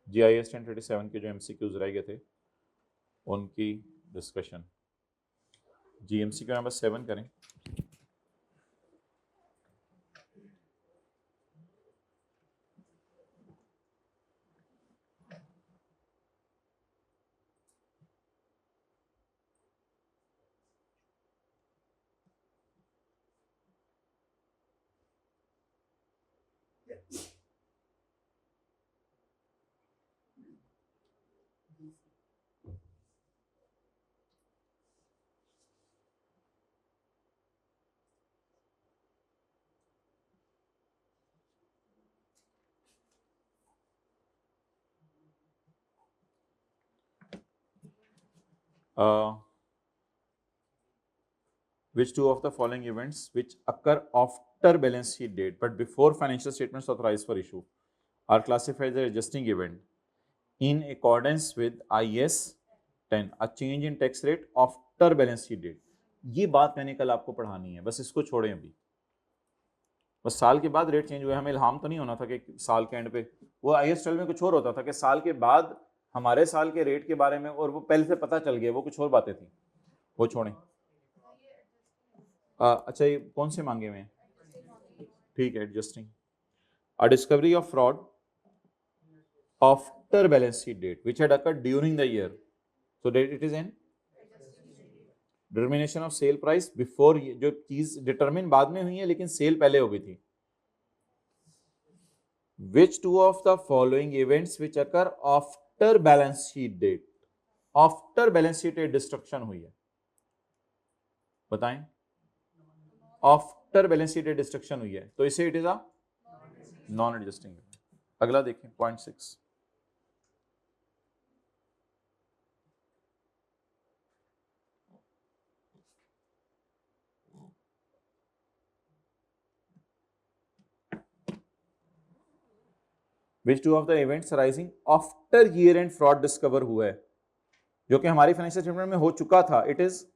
GIS 1037 के जो MCQs रह गए थे उनकी डिस्कशन। GMCQ नंबर 7 करें। Which two of the following events which occur after balance sheet date but before financial statements authorized for issue are classified as adjusting event in accordance with IAS 10, a change in tax rate after balance sheet date? ये बात मैंने कल आपको पढ़ानी है, बस इसको छोड़ें अभी। बस साल के बाद रेट चेंज हुए, हमें इल्हाम तो नहीं होना था कि साल के एंड पे, वो IAS 12 में कुछ और होता था कि साल के बाद हमारे साल के रेट के बारे में और वो पहले से पता चल गया, वो कुछ और बातें थी, वो छोड़ें। अच्छा ये कौन से मांगे हुए हैं? ठीक है, adjusting a discovery of fraud after balance sheet date which had occurred during the year, so date it is in determination of sale price before, जो चीज डिटरमिन बाद में हुई है लेकिन सेल पहले हो गई थी। Which two of the following events which occur after balance sheet date, after balance sheet date destruction हुई है, बताएं। After balance sheet date destruction हुई है तो इसे it is a non adjusting. अगला देखें point 6। Which two of the events arising after year end fraud discover हुआ है, जो कि हमारी फाइनेंशियल स्टेटमेंट में हो चुका था, it is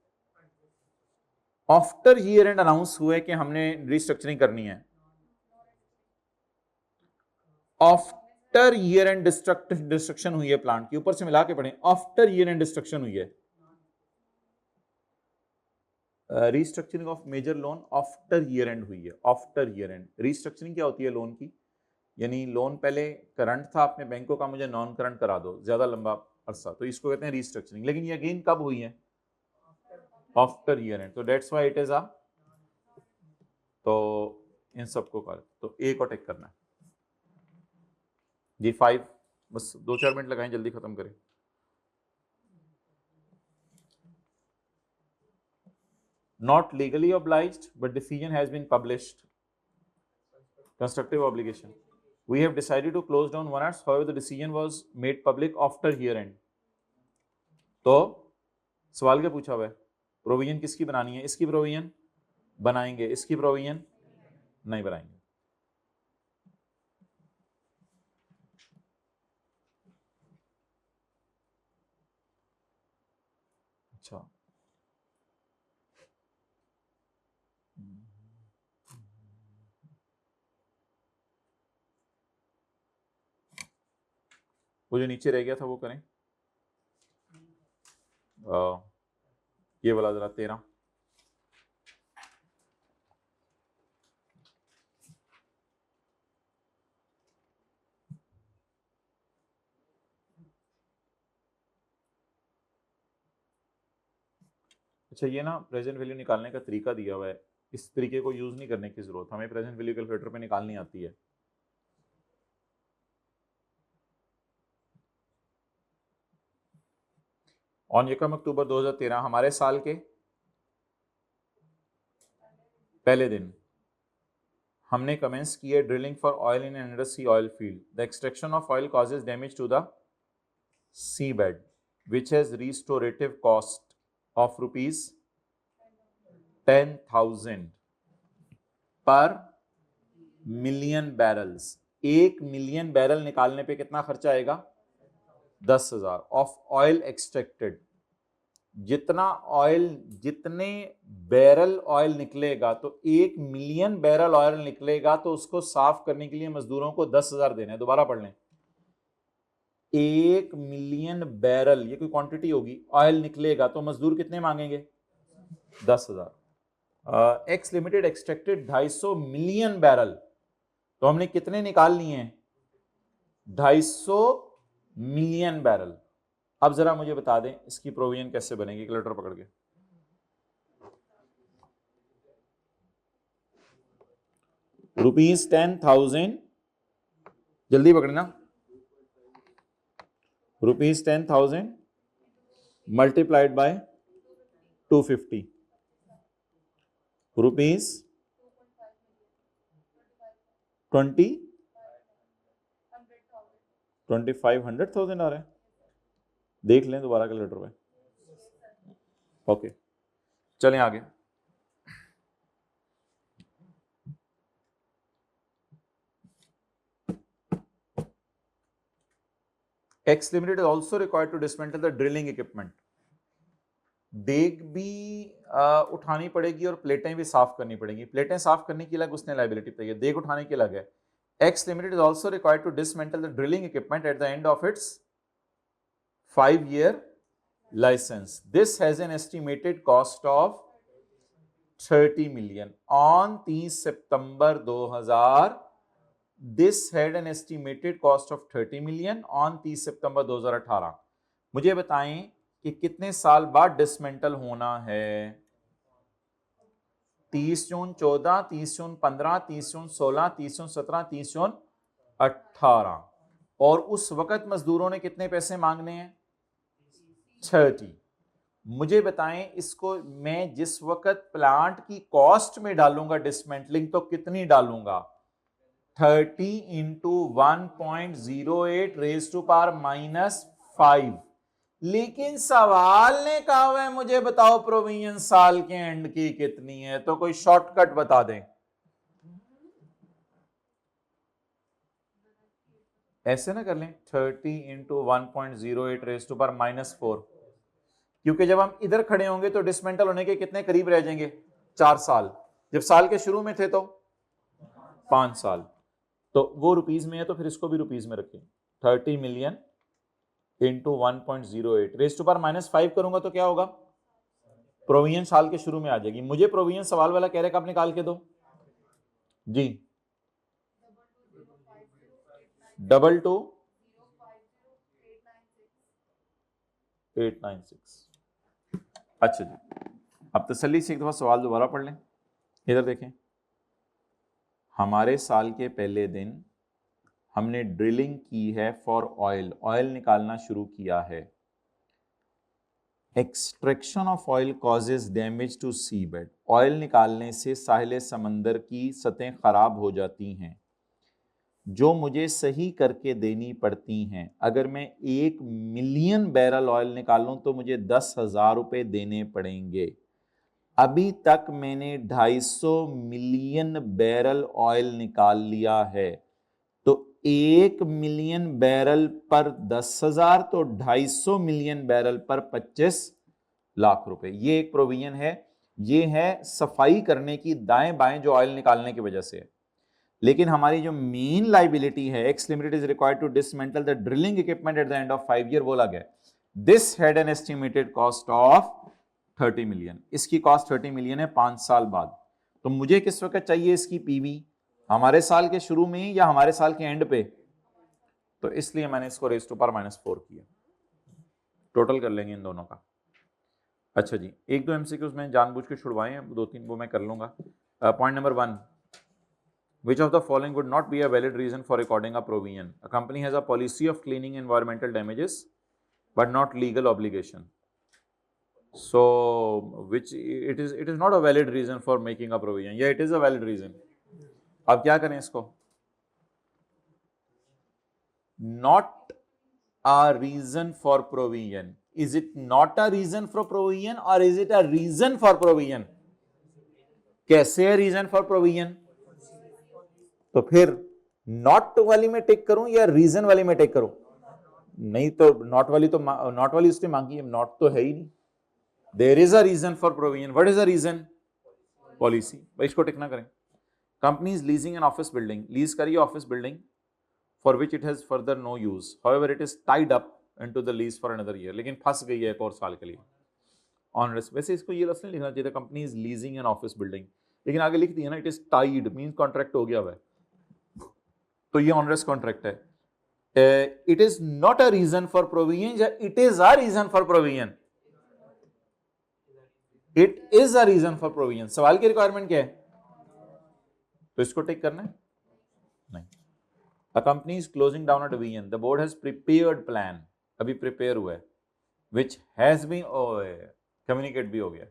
after year and announce हुआ है कि हमने रिस्ट्रक्चरिंग करनी है। आफ्टर ईयर एंड डिस्ट्रक्शन हुई है प्लांट की, ऊपर से मिला के पढ़ें, आफ्टर ईयर एंड डिस्ट्रक्शन हुई है। Restructuring of major loan after year end हुई है। आफ्टर ईयर एंड रिस्ट्रक्चरिंग क्या होती है लोन की, यानी लोन पहले करंट था अपने बैंकों का, मुझे नॉन करंट करा दो ज्यादा लंबा अरसा, तो इसको कहते हैं रिस्ट्रक्चरिंग। लेकिन ये अगेन कब हुई है? आफ्टर ईयर एंड, तो डेट्स व्हाई इट इज अ, तो इन सबको कर, तो ए को टेक करना है जी। 5, बस 2-4 मिनट लगाएं, जल्दी खत्म करें। Not legally obliged, but decision has been published. Constructive obligation. We have decided to close down one arts, however the decision was made public after year end. तो सवाल क्या पूछा हुआ है? प्रोविजन किसकी बनानी है? इसकी प्रोविजन बनाएंगे, इसकी प्रोविजन नहीं बनाएंगे। अच्छा, वो जो नीचे रह गया था वो करें। ये वाला जरा 13। अच्छा, ये ना प्रेजेंट वैल्यू निकालने का तरीका दिया हुआ है, इस तरीके को यूज नहीं करने की जरूरत, हमें प्रेजेंट वैल्यू कैलकुलेटर पे निकालनी आती है। ऑन 1 अक्टूबर 2013 हमारे साल के पहले दिन हमने कमेंस किया drilling for oil in under sea oil field. The extraction of oil causes damage to the sea bed which has restorative cost of ₹10,000 पर मिलियन बैरल्स। 1 मिलियन बैरल निकालने पे कितना खर्चा आएगा? 10,000 ऑफ ऑयल एक्सट्रैक्टेड। जितना oil, जितने barrel oil निकलेगा, तो 1 मिलियन बैरल ऑयल निकलेगा, तो उसको साफ करने के लिए मजदूरों को 10,000 देने हैं। दोबारा पढ़ लें, 1 मिलियन बैरल, ये कोई क्वांटिटी होगी, ऑयल निकलेगा तो मजदूर कितने मांगेंगे? 10,000। X limited extracted 250 million barrel, तो हमने कितने निकाल लिए हैं? 250 मिलियन बैरल। अब जरा मुझे बता दें इसकी प्रोविजन कैसे बनेगी, कैलकुलेटर पकड़ के। ₹10,000, जल्दी पकड़ना, ₹10,000 मल्टीप्लाइड बाय 250, रुपीज 2500,000 आ रहा है, देख लें दोबारा कैलकुलेटर पे। ओके, चलें आगे। X Limited is also required to dismantle the drilling equipment. देग भी उठानी पड़ेगी और प्लेटें भी साफ करनी पड़ेगी। प्लेटें साफ करने की अलग उसने लाइबिलिटी बताई है, देग उठाने की अलग है। X Limited is also required to dismantle the drilling equipment at the end of its 5-year license. This has an estimated cost of 30 million on 30 September 2000. This had an estimated cost of 30 million on 30 सितंबर 2018। मुझे बताएं कि कितने साल बाद dismantle होना है? 30 जून 14, 30 जून 15, 30 जून 16, 30 जून 17, 30 जून 18। और उस वक्त मजदूरों ने कितने पैसे मांगने हैं? 30। मुझे बताएं इसको मैं जिस वक्त प्लांट की कॉस्ट में डालूंगा डिसमेंटलिंग तो कितनी डालूंगा? 30 इंटू 1.08 रेज टू पावर -5। लेकिन सवाल ने कहा हुआ है मुझे बताओ प्रोविजन साल के एंड की कितनी है, तो कोई शॉर्टकट बता दें। ऐसे ना कर लें 30 इंटू 1.08 रेज टू पावर -4, क्योंकि जब हम इधर खड़े होंगे तो डिसमेंटल होने के कितने करीब रह जाएंगे? 4 साल। जब साल के शुरू में थे तो 5 साल। तो वो रुपीज में है तो फिर इसको भी रुपीज में रखें। 30 million into 1.08 raise to power -5 करूंगा तो क्या होगा? प्रोविजन साल के शुरू में आ जाएगी। मुझे प्रोविजन सवाल वाला कह रहे आप निकाल के दो जी। 22,896। अच्छा जी, अब तसल्ली से एक दफा सवाल दोबारा पढ़ लें। इधर देखें, हमारे साल के पहले दिन हमने ड्रिलिंग की है फॉर ऑयल, ऑयल निकालना शुरू किया है। Extraction of oil causes damage to sea bed, oil निकालने से साहिल समंदर की सतहें खराब हो जाती हैं जो मुझे सही करके देनी पड़ती हैं। अगर मैं 1 मिलियन बैरल ऑयल निकालूं तो मुझे 10,000 रुपए देने पड़ेंगे। अभी तक मैंने 250 मिलियन बैरल ऑयल निकाल लिया है, तो 1 मिलियन बैरल पर 10,000 तो 250 मिलियन बैरल पर 25 लाख रुपए। ये एक प्रोविजन है, ये है सफाई करने की दाएं बाएं जो ऑयल निकालने की वजह से है। लेकिन हमारी जो मेन लाइबिलिटी है, X limited is required to dismantle the drilling equipment at the end of 5 year, बोला गया this had an estimated cost of 30 million. इसकी कॉस्ट 30 मिलियन है 5 साल बाद। तो मुझे किस वक्त चाहिए इसकी पीवी? हमारे साल के शुरू में या हमारे साल के एंड पे? तो इसलिए मैंने इसको रेज टू पावर -4 किया। टोटल कर लेंगे इन दोनों का। अच्छा जी, एक दो एमसीक्यूज में जानबूझ के छुड़वाए हैं, 2-3 वो मैं कर लूंगा। Point number 1, which of the following would not be a valid reason for recording a provision? A company has a policy of cleaning environmental damages but not legal obligation. So which it is not a valid reason for making a provision. Yeah, it is a valid reason. अब क्या करें इसको? Not a reason for provision. Is it not a reason for provision or is it a reason for provision? कैसे है reason for provision? तो फिर not वाली में टिक करूं या रीजन वाली में टिक करूं? नहीं तो नॉट वाली उसने मांगी है, नॉट तो है ही नहीं। There is a reason for provision. What is a reason? Policy. भाई इसको टिक ना करें। Company is leasing an office building, lease करिए office building for which it has further no use. However, it is tied up into the lease for another year. लेकिन फंस गई है एक और साल के लिए ऑन रिस्क. वैसे इसको ये लफ्ज़ नहीं लिखना चाहिए था, company is leasing an office building, लेकिन आगे लिख दिया ना, it is tied, means contract हो गया हुआ है, तो ये ऑन रिस्क कॉन्ट्रैक्ट है. It is not a reason for provision या it is a reason for provision? It is a reason for provision. सवाल की रिक्वायरमेंट क्या है? तो इसको टिक करना है? नहीं. A company is closing down a division. The board has prepared plan. अभी prepare हुआ है. Which has been communicate भी हो गया.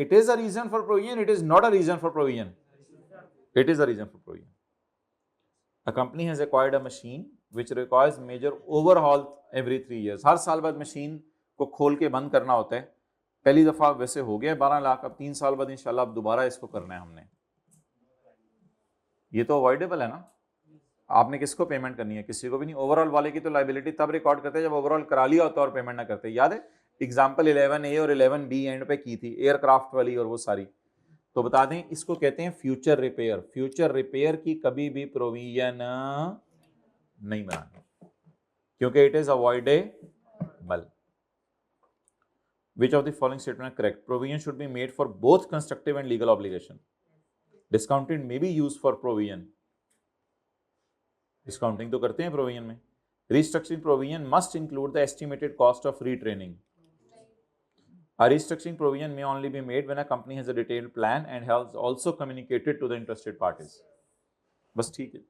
It is a reason for provision. It is not a reason for provision. It is a reason for provision. A company has acquired a machine which requires major overhaul every 3 years. हर साल बाद machine को खोल के बंद करना होता है. पहली दफा वैसे हो गया 12 लाख, अब 3 साल बाद इंशाल्लाह अब दोबारा इसको करना है हमने. ये तो अवॉइडेबल है ना. आपने किसको पेमेंट करनी है? किसी को भी नहीं. ओवरऑल वाले की तो लाइबिलिटी तब रिकॉर्ड करते हैं जब ओवरऑल करा लिया होता और पेमेंट ना करते. याद है एग्जांपल 11A और 11B एंड पे की थी, एयरक्राफ्ट वाली और वो सारी. तो बता दें इसको कहते हैं फ्यूचर रिपेयर. फ्यूचर रिपेयर की कभी भी प्रोविजन नहीं बनानी क्योंकि it is avoidable. Which of the following statement are correct? Provision should be made for both constructive and legal obligation. Discounting may be used for provision. Discounting तो करते हैं provision में. Restructuring provision must include the estimated cost of retraining. A restructuring provision may only be made when a company has a detailed plan and has also communicated to the interested parties. बस ठीक है.